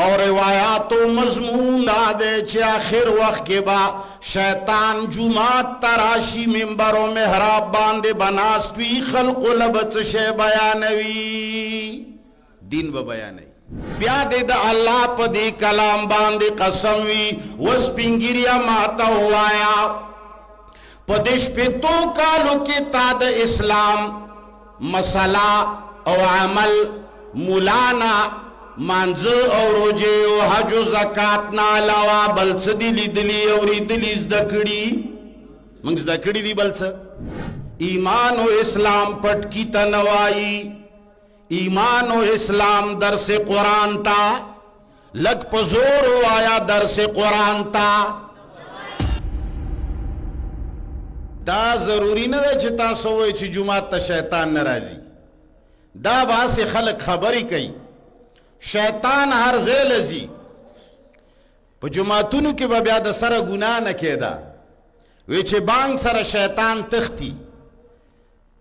اور روایاتو مضمون دادے چھ آخر وقت کے با شیطان جماعت تراشی منبر و محراب باندے بناستوی خلق و لبت شے بیانوی دین با بیانوی بیادے دا اللہ پا دی کلام باندے قسموی وسپنگیریا ماتا ہوایا پا دش پہ تو کالو کی تا دا اسلام مسئلہ او عمل مولانا مانز او روجے او حج و زکاة نا علاوہ بلس دلی دلی اوری دلی زدکڑی منگ زدکڑی دی بلس ایمان و اسلام پٹ کی تنوائی ایمان و اسلام درس قرآن تا لگ پزور و آیا درس قرآن تا دا ضروری نہ دے چھتا سوئے چھ جماعت تا شیطان نرازی دا باس خلق خبری کئی شیطان ہر زیل ازی پا جماعتونو کی با بیاد سر گناہ نکیدا ویچے بانگ سر شیطان تختی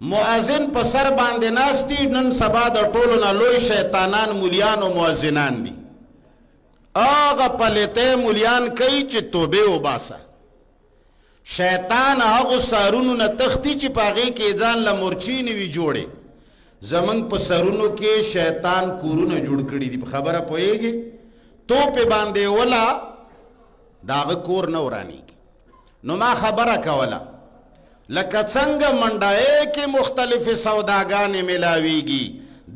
معازن پا سر باندے ناستی نن سبا دا طولنا لوی شیطانان مولیان و معازنان دی آغا پلیتے مولیان کئی چے توبے و باسا شیطان آغا سارونو نا تختی چے پاگے کے ازان لمرچینی وی جوڑے زمنگ پا سرونو کے شیطان کورونا جوڑ کری دی خبرہ پوئے گے تو پہ باندے ولا داغ کور نورانی کی نو ما خبرہ کولا لکا چنگ منڈائے کے مختلف سوداگانے ملاوی گی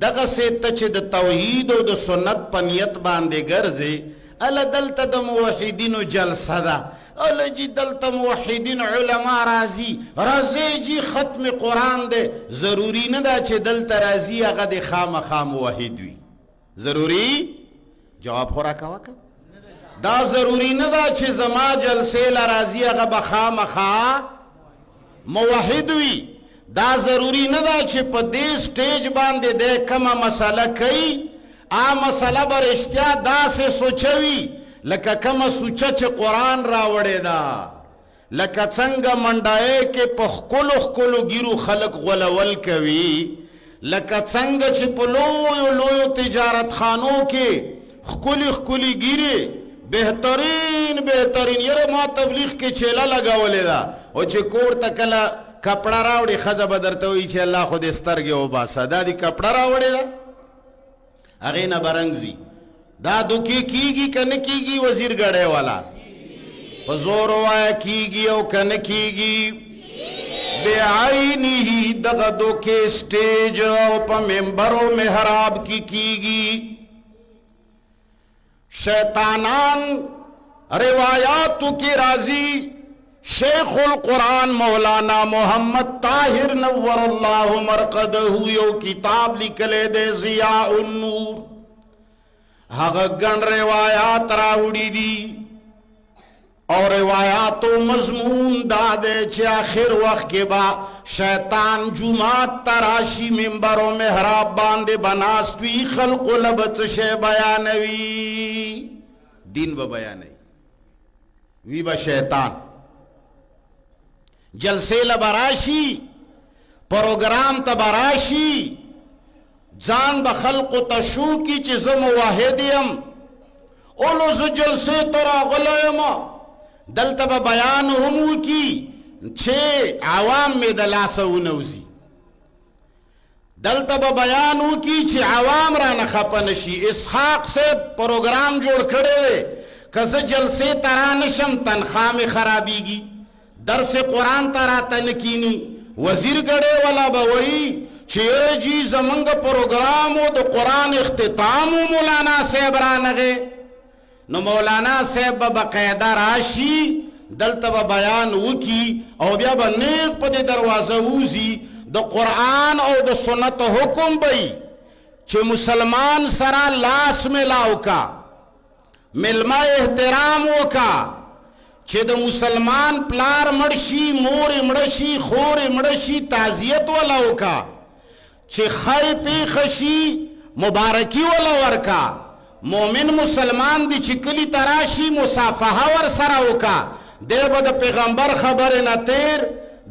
دغا سے تچ دا توحید و دا سنت پنیت باندے گرزے الا دلتا دا موحدین و جلسہ دا الا جی دلتا موحدین علماء رازی جی ختم قرآن دے ضروری ندا چھے دلتا رازی اگا دے خام خام موحد وی ضروری جواب خورا کوا کم دا ضروری ندا چھے زما جلسے لرازی اگا بخام خام موحد وی دا ضروری ندا چھے پا دے سٹیج باندے دے کما مسئلہ کئی آ مسئلہ بر اشتیا دا سے سوچوی لکا کم سوچا چھ قرآن راوڑے دا لکا چنگا منڈائے کے پخ کلو گیرو خلق غلول کوی لکا چنگا چھ پلویو تجارت خانوں کے خکلی گیرے بہترین یر ما تبلیغ کے چیلا لگاولے دا او چھ کور تکلا کپڑا راوڑے خزا بدرتوی چھ اللہ خود استرگے ہو باسا دا دی کپڑا راوڑے دا اغینا برنگزی دا دکی کی گی کن کی گی وزیر گڑے والا پزور وایا کی گی او کن کی گی بے آئینی ہی دغا دکی سٹیج او پا ممبر و محراب کی گی شیطانان روایاتو کی رازی شیخ القرآن مولانا محمد طاہر نور اللہ مرقدہ یو کتاب لکلے دے ضیاء النور گن روایات راوڑی دی اور روایاتو مضمون دادے چھے آخر وقت کے با شیطان جماعت تراشی منبر و محراب باندے بناستوی خلق و لبت شے بیانوی دین با بیانوی وی با شیطان جلسے لبراشی پروگرام تبراشی جان بخلق و تشو کی چیزم واحدیم اولو ز جلسے ترا غلائم دلتا با بیان ہمو کی چھے عوام میں دلاسو نوزی دلتا با بیان ہو کی چھے عوام را نخپنشی اسحاق سے پروگرام جوڑ کھڑے کس جلسے ترانشم تنخواہ خرابی گی درس قرآن ترا تنکینی وزیر گڑے والا بوئی چیر جی زمنگ پروگرامو دو قرآن اختتامو مولانا صاحب رانگے نو مولانا صاحب بقیدہ راشی دلتا بیان وکی او بیا با نیک پا دی دروازہ ووزی دو قرآن او دو سنت حکم بئی چھ مسلمان سرا لاس ملاو کا ملما احترامو کا چھے دا مسلمان پلار مڑشی مور مڑشی خور مڑشی تعزیت والا ہوکا چھے خائی پیخشی مبارکی والا ورکا مومن مسلمان دی چکلی تراشی مصافحہ ور سرا ہوکا دے با دا پیغمبر خبر نا تیر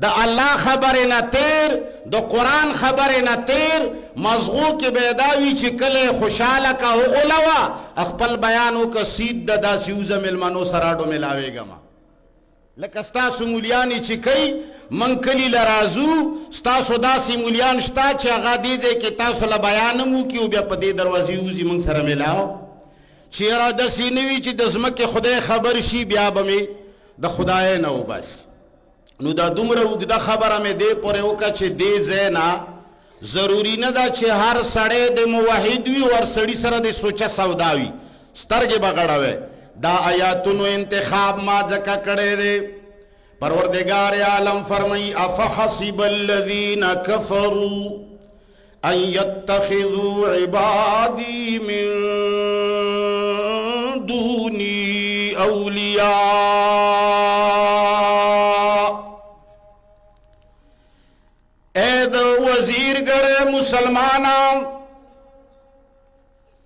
دا اللہ خبر نا تیر دا قرآن خبر نا تیر مضغو کی بیداوی چکل خوشحالہ کا ہو غلوا خپل بیانو که سید د داسې وزه مېلمنو سره اډو ملاوېږم لکه ستاسو مولیانې چې کوي من کلي له راځو ستاسو داسې مولیان شته چې هغه دې ځای کې تاسو له بیان هم وکړي او بیا په دې دروازې وځي موږ سره میلاو چېرې داسې نه وي چې د ځمکې خدای خبر شي بیا به مې د خدای نه وباسي نو دا دومره اوږده خبره مې دې پورې وکړه چې دې ځای نه ضروري نه ده چې هر سړی د موحد وي او هر سړي سره د سوچه سودا وي سترګې به غړوي دا آیاتونو انتخاب ما ځکه کړی دی پروردگار عالم فرمائی افحسب الذین کفروا ان یتخذوا عبادی من دونی اولیاء اے دا وزیر گڑے مسلمانان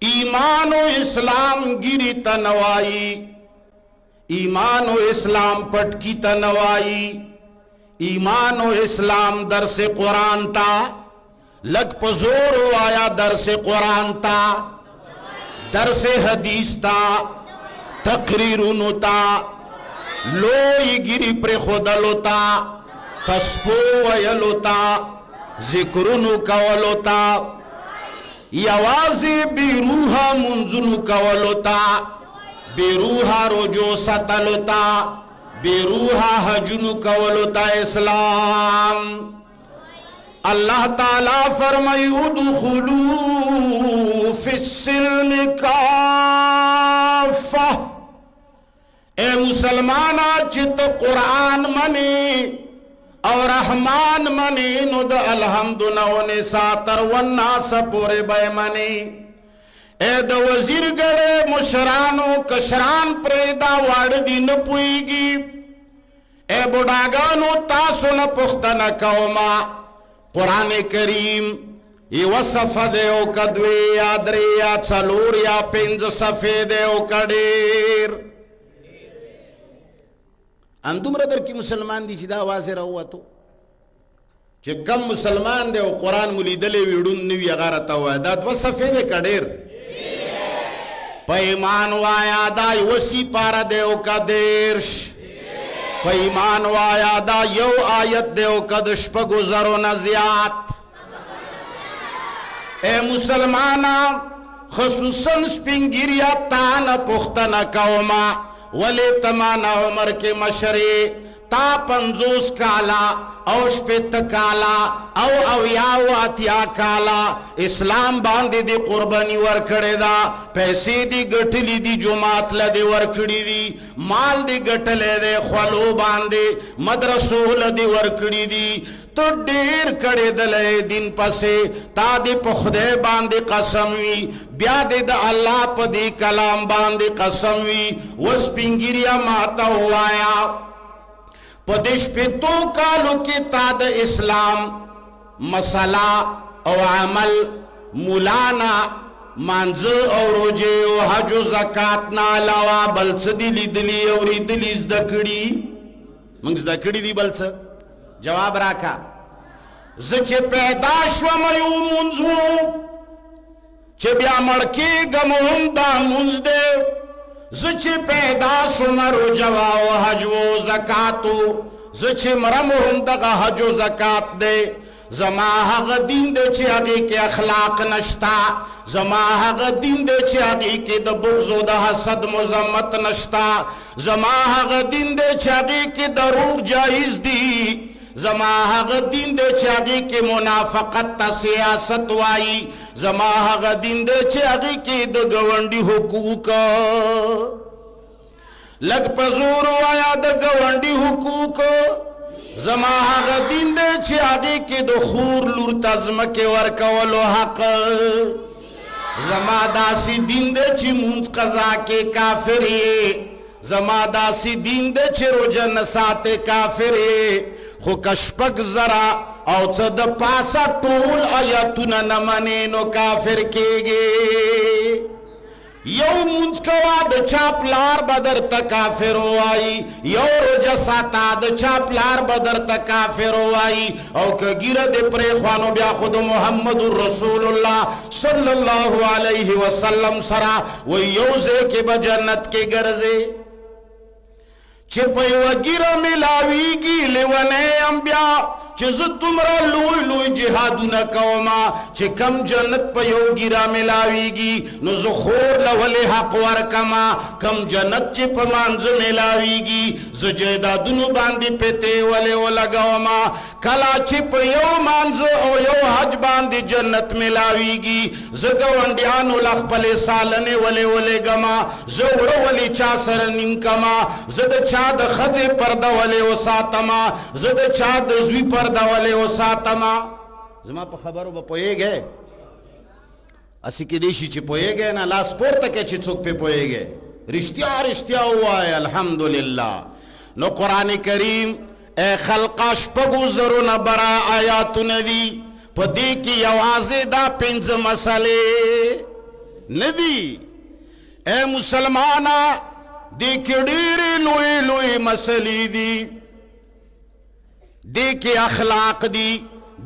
ایمان و اسلام گیری تنوائی ایمان و اسلام پٹکی تنوائی ایمان و اسلام درس قرآن تا لگ پزور آیا درس قرآن تا درس حدیث تا تقریرونو تا لوئی گیری پر خودلو تا تسپو ویلو تا ذکرونو کولو تا یوازی بیروحا منزنو کولو تا بیروحا رجو ستلو تا بیروحا حجنو کولو تا اسلام اللہ تعالی فرمائی ادخلو فی السلم کافہ اے مسلمانا چت قرآن منی اور رحمان منی ند الحمد نونے ساتر والناس پورے بے منی اے د وزیر گڑے مشرانو کشران پریدا واڑ دی نپوئیگی اے بڑاگانو تاسو نپختن کوما قرآن کریم یو صفحه دیو کدوی یا دری یا چلور یا پنج صفحه دیو کډیر اندومره در کی مسلمان دی چې دا واضح راووتو چې کم مسلمان دی او قرآن مو لیدلی ویډون نوي هغه راته ووایه دا دوه صفحې دی کډیر په ایمان وایا دا یوه سپاره دی او که دیرش په ایمان وایا دا یو آیت دی او که د شپږو زرو نه زیات اے مسلمانا خصوصاً سپینگیریا تانا پختنا کوما ولی تمانا عمر کے مشری تا 50 کالا او شپت کالا او اویاو اتیا کالا اسلام باندی دی قربانی ورکڑی دا پیسی دی گٹلی دی جماعت لدی ورکڑی دی مال دی گٹلی دی خلو باندی مدرسو لدی ورکڑی دی تو دیر کڑی دلے دن پسے تا دی پخدے باندی قسم وی بیا دی دا اللہ پا دی کلام باندی قسم وی وسپنگیریا ماتا ہوایا پدش پہ تو کالو کی تا دا اسلام مسئلہ او عمل مولانا مانز او روجے او حج و زکاة نا علاوہ بلس دلی دلی اوری دلی زدکڑی منگ زدکڑی دی بلس جواب راکا زچے پیدا شومیو منزو چے بیا مڑکی گمون دا منز دے زچے پیدا شمرو جواو حج و زکاتو زچے مرمون دا حج و زکات دے زما حق دین دے چے آگے کے اخلاق نشتا زما حق دین دے چے آگے کے دا بغض و دا حسد مزمت نشتا زما حق دین دے چے آگے کے دا روح جائز دی زما حق دین دے چاگی کے منافقت تا سیاست وائی زما حق دین دے چاگی کے دا گوانڈی حقوق لگ پزور وایا دا گوانڈی حقوق زما حق دین دے چاگی کے دا خور لور تزمک ورکولو حق زما داسی دین دے چی منز قضا کے کافری زما داسی دین دے چی روجن ساتے کافری خو کشپک زرا او څه د پاسا ټول آیاتونه نه منې نو کافر کېږي یو منځ کوا د چا پلار به درته کافر ووایي یو روژه ساته د چا پلار به درته کافر ووایي او که ګیره دې پرېښوا نو بیا خو د محمد رسول الله صلی الله علیه وسلم سره وایي یو ځای کې به جنت کې ګرځې چې په یوه ګیره میلاویږي لیونی یم بیا چې زه دومره لوی لوی جهادونه کومه چې کم جنت په یو ګیره میلاویږي نو زه خور له ولې حق ورکمه کم جنت چې په مانځه میلاویږي زه جایدادونو باندې پیتې ولې ولګومه کله چې په یو مانځه او یو حج باندې جنت میلاویږي زه ګاونډیانو له خپلې سالنې ولې ولېږمه زه وړه ولې چا سره نیم کمه زه د چا د ښځې پرده ولې وساتمه زه د چا د زوی پرده ولې وساتمه زما په خبرو به پوهېږئ هسې کیدای شي چې پوهېږئ نه لاس پورته کړئ چې څوک پې پوهېږئ رښتیا رښتیا ووایه الحمدلله نو قرآن کریم ای خلقه شپږو زرو نه برا آیاتونه دي په دې کې یوازې دا پنځه مسلې نه دي ای مسلمانه دې کې ډېرې لویې لویې مسلې دي دې کې اخلاق دي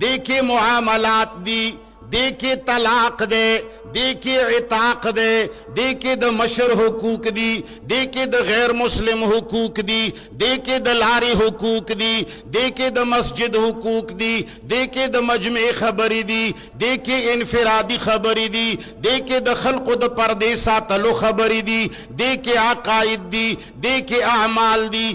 دې کې معاملات دي دې کې طلاق دی دې کې عتاق دی دې کې د مشر حقوق دي دې کې د غیر مسلم حقوق دي دې کې د لارې حقوق دي دې کې د مسجد حقوق دي دې کې د مجمع خبرې دي دې کې انفرادي خبرې دي دې کې د خلقو د پردې ساتلو خبرې دي دې کې عقاید دي دې کې اعمال دي